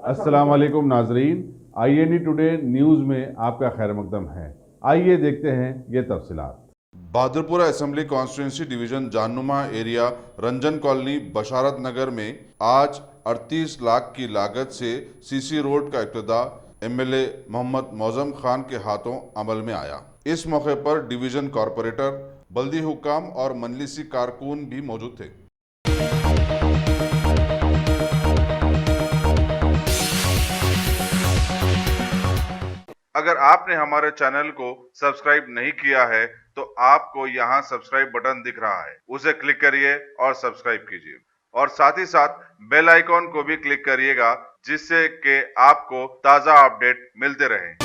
अस्सलाम वालेकुम नाजरीन, INE टुडे न्यूज़ में आपका खैर मकदम है। आइए देखते हैं ये तफसीलात। Bahadurpura assembly constituency division Jahanuma area Ranjan colony Basharat Nagar में आज 38 लाख की लागत से CC रोड का इफ्तिताह MLA मोहम्मद मौजम खान के हाथों अमल में आया। इस मौके पर डिवीजन कॉरपोरेटर, बल्दी हुक्काम और मजलिसी कारकुन भी मौजूद थे। अगर आपने हमारे चैनल को सब्सक्राइब नहीं किया है तो आपको यहाँ सब्सक्राइब बटन दिख रहा है, उसे क्लिक करिए और सब्सक्राइब कीजिए और साथ ही साथ बेल आइकॉन को भी क्लिक करिएगा, जिससे कि आपको ताज़ा अपडेट मिलते रहें।